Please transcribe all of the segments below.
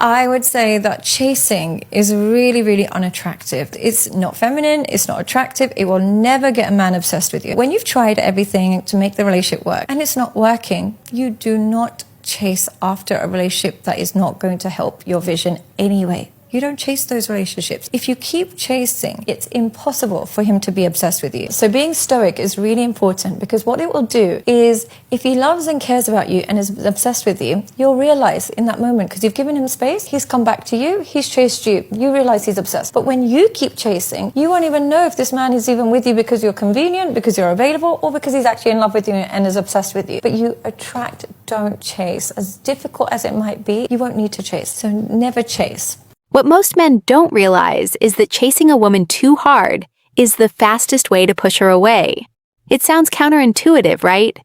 I would say that chasing is really, really unattractive. It's not feminine, it's not attractive, it will never get a man obsessed with you. When you've tried everything to make the relationship work and it's not working, you do not chase after a relationship that is not going to help your vision anyway. You don't chase those relationships. If you keep chasing, it's impossible for him to be obsessed with you. So being stoic is really important, because what it will do is, if he loves and cares about you and is obsessed with you, you'll realize in that moment, because you've given him space, he's come back to you, he's chased you, you realize he's obsessed. But when you keep chasing, you won't even know if this man is even with you because you're convenient, because you're available, or because he's actually in love with you and is obsessed with you. But you attract, don't chase. As difficult as it might be, you won't need to chase. So never chase. What most men don't realize is that chasing a woman too hard is the fastest way to push her away. It sounds counterintuitive, right?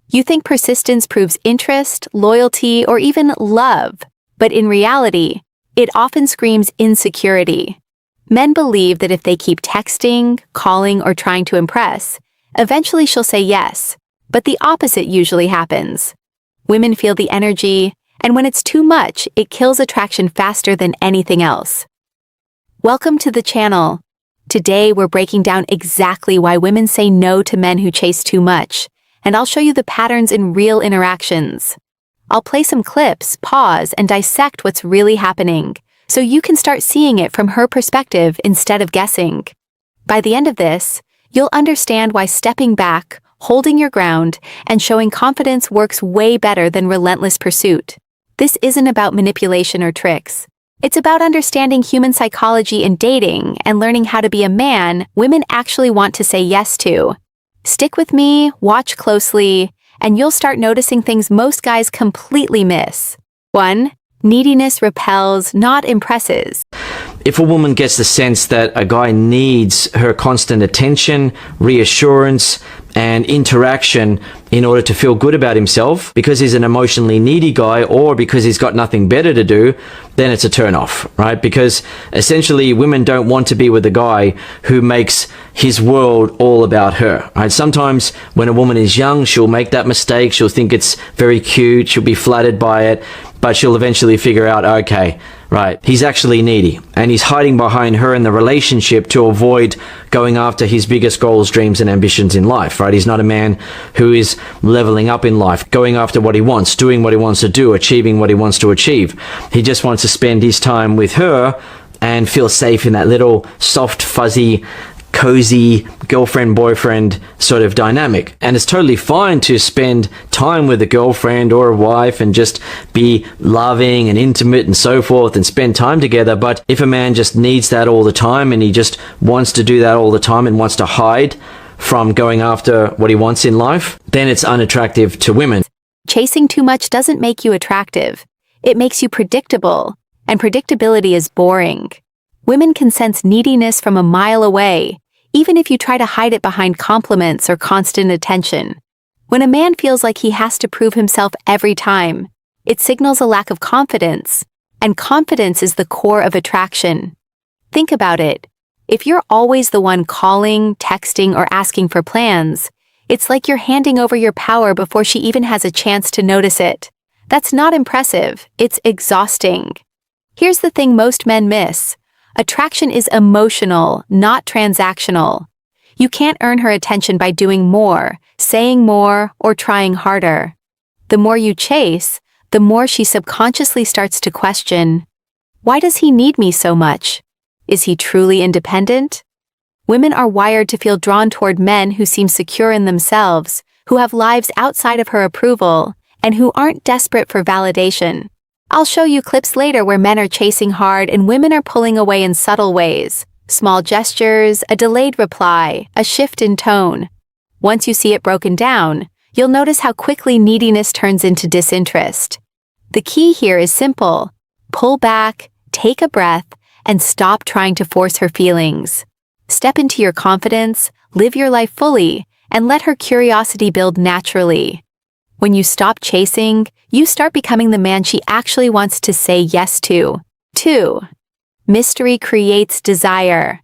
You think persistence proves interest, loyalty, or even love, but in reality, it often screams insecurity. Men believe that if they keep texting, calling, or trying to impress, eventually she'll say yes, but the opposite usually happens. Women feel the energy, and when it's too much, it kills attraction faster than anything else. Welcome to the channel. Today, we're breaking down exactly why women say no to men who chase too much, and I'll show you the patterns in real interactions. I'll play some clips, pause, and dissect what's really happening, so you can start seeing it from her perspective instead of guessing. By the end of this, you'll understand why stepping back, holding your ground, and showing confidence works way better than relentless pursuit. This isn't about manipulation or tricks. It's about understanding human psychology in dating and learning how to be a man women actually want to say yes to. Stick with me, watch closely, and you'll start noticing things most guys completely miss. 1. Neediness repels, not impresses. If a woman gets the sense that a guy needs her constant attention, reassurance, and interaction in order to feel good about himself because he's an emotionally needy guy or because he's got nothing better to do, then it's a turn-off, right? Because essentially women don't want to be with a guy who makes his world all about her, right? Sometimes when a woman is young, she'll make that mistake. She'll think it's very cute. She'll be flattered by it, but she'll eventually figure out, okay, right, he's actually needy and he's hiding behind her in the relationship to avoid going after his biggest goals, dreams, and ambitions in life, right? He's not a man who is leveling up in life, going after what he wants, doing what he wants to do, achieving what he wants to achieve. He just wants to spend his time with her and feel safe in that little soft, fuzzy, cozy girlfriend-boyfriend sort of dynamic. And it's totally fine to spend time with a girlfriend or a wife and just be loving and intimate and so forth and spend time together. But if a man just needs that all the time and he just wants to do that all the time and wants to hide from going after what he wants in life, then it's unattractive to women. Chasing too much doesn't make you attractive. It makes you predictable, and predictability is boring. Women can sense neediness from a mile away, even if you try to hide it behind compliments or constant attention. When a man feels like he has to prove himself every time, it signals a lack of confidence, and confidence is the core of attraction. Think about it. If you're always the one calling, texting, or asking for plans, it's like you're handing over your power before she even has a chance to notice it. That's not impressive, it's exhausting. Here's the thing most men miss. Attraction is emotional, not transactional. You can't earn her attention by doing more, saying more, or trying harder. The more you chase, the more she subconsciously starts to question, why does he need me so much? Is he truly independent? Women are wired to feel drawn toward men who seem secure in themselves, who have lives outside of her approval, and who aren't desperate for validation. I'll show you clips later where men are chasing hard and women are pulling away in subtle ways. Small gestures, a delayed reply, a shift in tone. Once you see it broken down, you'll notice how quickly neediness turns into disinterest. The key here is simple. Pull back, take a breath, and stop trying to force her feelings. Step into your confidence, live your life fully, and let her curiosity build naturally. When you stop chasing, you start becoming the man she actually wants to say yes to. 2. Mystery creates desire.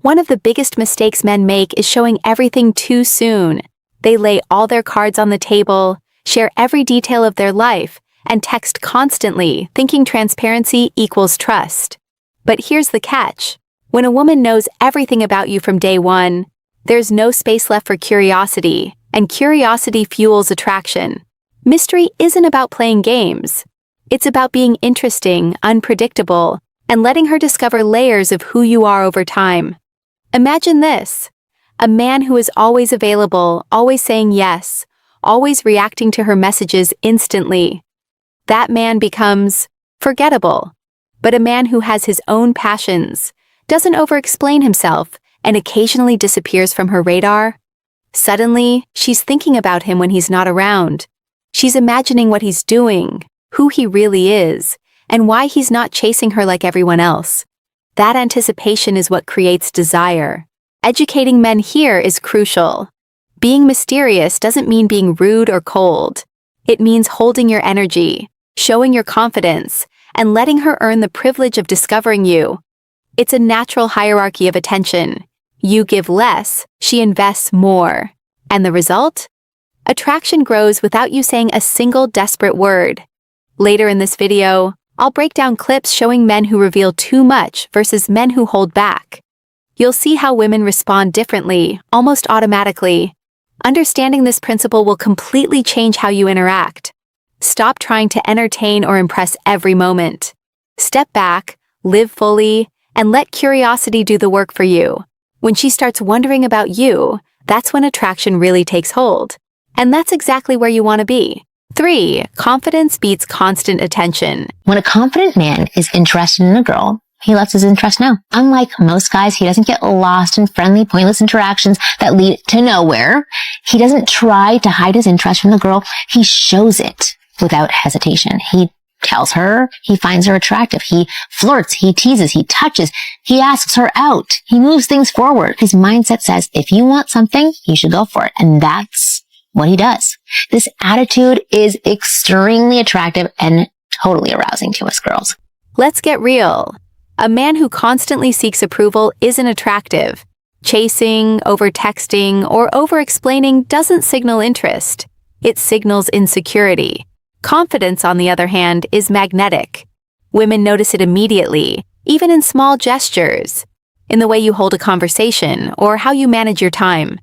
One of the biggest mistakes men make is showing everything too soon. They lay all their cards on the table, share every detail of their life, and text constantly, thinking transparency equals trust. But here's the catch. When a woman knows everything about you from day one, there's no space left for curiosity, and curiosity fuels attraction. Mystery isn't about playing games. It's about being interesting, unpredictable, and letting her discover layers of who you are over time. Imagine this. A man who is always available, always saying yes, always reacting to her messages instantly. That man becomes forgettable. But a man who has his own passions, doesn't over-explain himself, and occasionally disappears from her radar, suddenly, she's thinking about him when he's not around. She's imagining what he's doing, who he really is, and why he's not chasing her like everyone else. That anticipation is what creates desire. Educating men here is crucial. Being mysterious doesn't mean being rude or cold. It means holding your energy, showing your confidence, and letting her earn the privilege of discovering you. It's a natural hierarchy of attention. You give less, she invests more. And the result? Attraction grows without you saying a single desperate word. Later in this video, I'll break down clips showing men who reveal too much versus men who hold back. You'll see how women respond differently, almost automatically. Understanding this principle will completely change how you interact. Stop trying to entertain or impress every moment. Step back, live fully, and let curiosity do the work for you. When she starts wondering about you, that's when attraction really takes hold. And that's exactly where you want to be. 3. Confidence beats constant attention. When a confident man is interested in a girl, he lets his interest know. Unlike most guys, he doesn't get lost in friendly, pointless interactions that lead to nowhere. He doesn't try to hide his interest from the girl. He shows it without hesitation. He tells her he finds her attractive. He flirts, he teases, he touches, he asks her out. He moves things forward. His mindset says, if you want something, you should go for it. And that's what he does. This attitude is extremely attractive and totally arousing to us girls. Let's get real. A man who constantly seeks approval isn't attractive. Chasing, over-texting, or over-explaining doesn't signal interest. It signals insecurity. Confidence, on the other hand, is magnetic. Women notice it immediately, even in small gestures, in the way you hold a conversation or how you manage your time.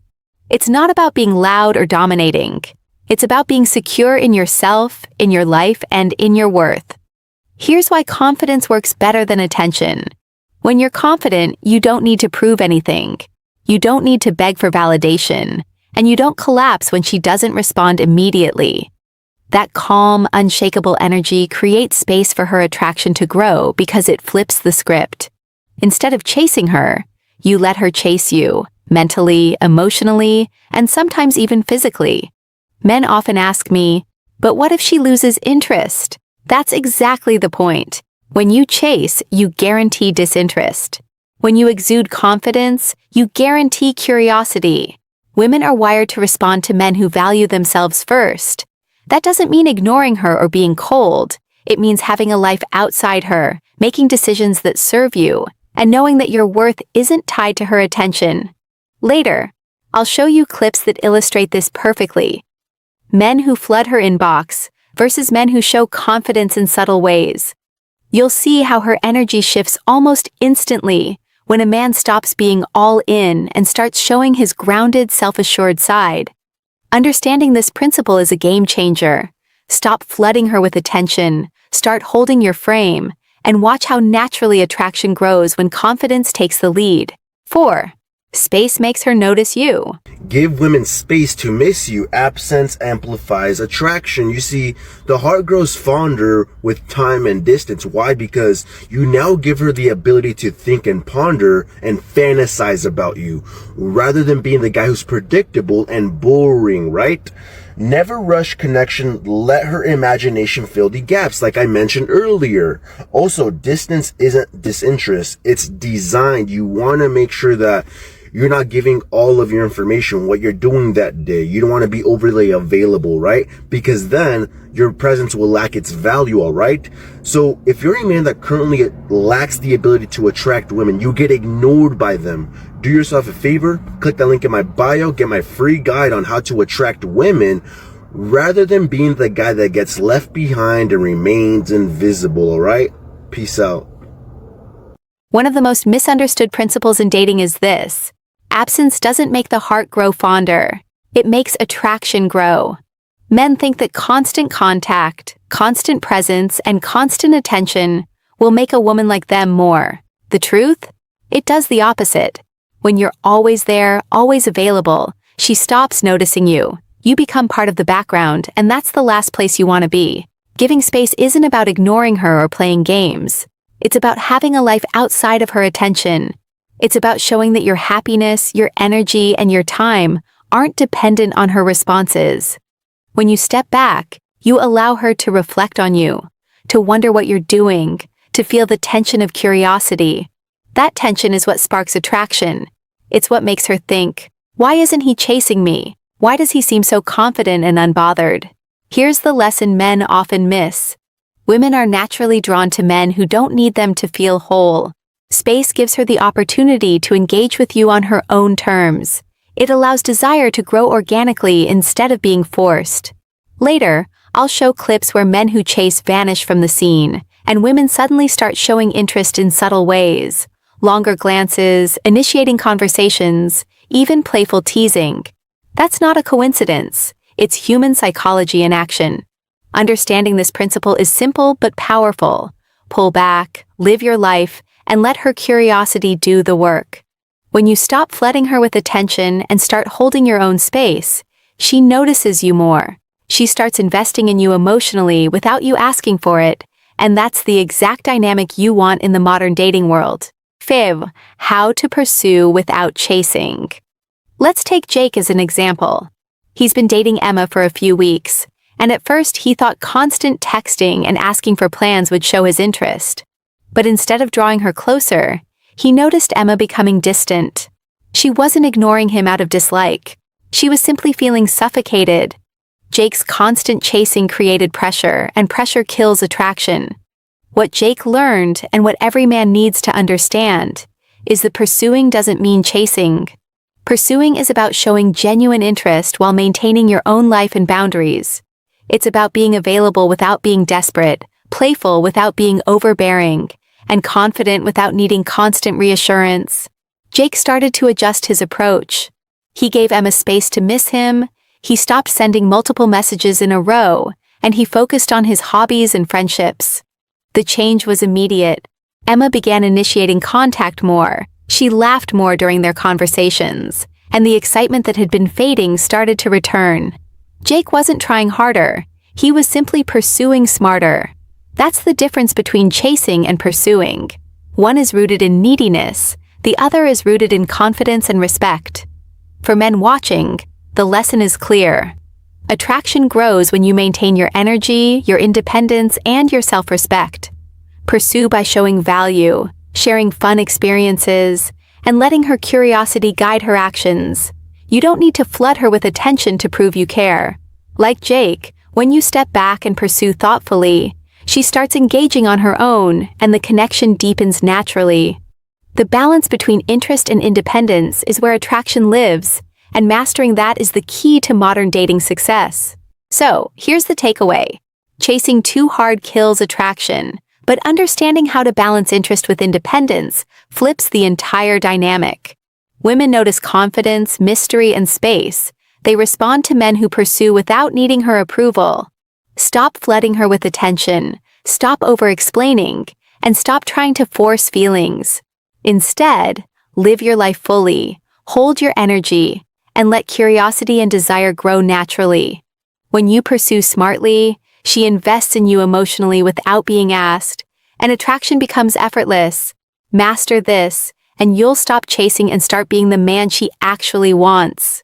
It's not about being loud or dominating. It's about being secure in yourself, in your life, and in your worth. Here's why confidence works better than attention. When you're confident, you don't need to prove anything. You don't need to beg for validation, and you don't collapse when she doesn't respond immediately. That calm, unshakable energy creates space for her attraction to grow because it flips the script. Instead of chasing her, you let her chase you, mentally, emotionally, and sometimes even physically. Men often ask me, but what if she loses interest? That's exactly the point. When you chase, you guarantee disinterest. When you exude confidence, you guarantee curiosity. Women are wired to respond to men who value themselves first. That doesn't mean ignoring her or being cold. It means having a life outside her, making decisions that serve you, and knowing that your worth isn't tied to her attention. Later, I'll show you clips that illustrate this perfectly. Men who flood her inbox versus men who show confidence in subtle ways. You'll see how her energy shifts almost instantly when a man stops being all in and starts showing his grounded, self-assured side. Understanding this principle is a game changer. Stop flooding her with attention, start holding your frame, and watch how naturally attraction grows when confidence takes the lead. 4. Space makes her notice you. Give women space to miss you. Absence amplifies attraction. You see, the heart grows fonder with time and distance. Why? Because you now give her the ability to think and ponder and fantasize about you, rather than being the guy who's predictable and boring, right? Never rush connection. Let her imagination fill the gaps, like I mentioned earlier. Also, distance isn't disinterest. It's designed. You want to make sure that you're not giving all of your information, what you're doing that day. You don't want to be overly available, right? Because then your presence will lack its value, all right? So if you're a man that currently lacks the ability to attract women, you get ignored by them. Do yourself a favor, click the link in my bio, get my free guide on how to attract women rather than being the guy that gets left behind and remains invisible, alright? Peace out. One of the most misunderstood principles in dating is this: absence doesn't make the heart grow fonder. It makes attraction grow. Men think that constant contact, constant presence, and constant attention will make a woman like them more. The truth? It does the opposite. When you're always there, always available, she stops noticing you. You become part of the background, and that's the last place you want to be. Giving space isn't about ignoring her or playing games. It's about having a life outside of her attention. It's about showing that your happiness, your energy, and your time aren't dependent on her responses. When you step back, you allow her to reflect on you, to wonder what you're doing, to feel the tension of curiosity. That tension is what sparks attraction. It's what makes her think, why isn't he chasing me? Why does he seem so confident and unbothered? Here's the lesson men often miss. Women are naturally drawn to men who don't need them to feel whole. Space gives her the opportunity to engage with you on her own terms. It allows desire to grow organically instead of being forced. Later, I'll show clips where men who chase vanish from the scene, and women suddenly start showing interest in subtle ways. Longer glances, initiating conversations, even playful teasing. That's not a coincidence. It's human psychology in action. Understanding this principle is simple but powerful. Pull back, live your life, and let her curiosity do the work. When you stop flooding her with attention and start holding your own space, she notices you more. She starts investing in you emotionally without you asking for it, and that's the exact dynamic you want in the modern dating world. 5. How to pursue without chasing. Let's take Jake as an example. He's been dating Emma for a few weeks, and at first he thought constant texting and asking for plans would show his interest. But instead of drawing her closer, he noticed Emma becoming distant. She wasn't ignoring him out of dislike. She was simply feeling suffocated. Jake's constant chasing created pressure, and pressure kills attraction. What Jake learned, and what every man needs to understand, is that pursuing doesn't mean chasing. Pursuing is about showing genuine interest while maintaining your own life and boundaries. It's about being available without being desperate, playful without being overbearing, and confident without needing constant reassurance. Jake started to adjust his approach. He gave Emma space to miss him, he stopped sending multiple messages in a row, and he focused on his hobbies and friendships. The change was immediate. Emma began initiating contact more. She laughed more during their conversations, and the excitement that had been fading started to return. Jake wasn't trying harder. He was simply pursuing smarter. That's the difference between chasing and pursuing. One is rooted in neediness, the other is rooted in confidence and respect. For men watching, the lesson is clear. Attraction grows when you maintain your energy, your independence, and your self-respect. Pursue by showing value, sharing fun experiences, and letting her curiosity guide her actions. You don't need to flood her with attention to prove you care. Like Jake, when you step back and pursue thoughtfully, she starts engaging on her own, and the connection deepens naturally. The balance between interest and independence is where attraction lives, and mastering that is the key to modern dating success. So, here's the takeaway. Chasing too hard kills attraction, but understanding how to balance interest with independence flips the entire dynamic. Women notice confidence, mystery, and space. They respond to men who pursue without needing her approval. Stop flooding her with attention, stop over-explaining, and stop trying to force feelings. Instead, live your life fully, hold your energy, and let curiosity and desire grow naturally. When you pursue smartly, she invests in you emotionally without being asked, and attraction becomes effortless. Master this, and you'll stop chasing and start being the man she actually wants.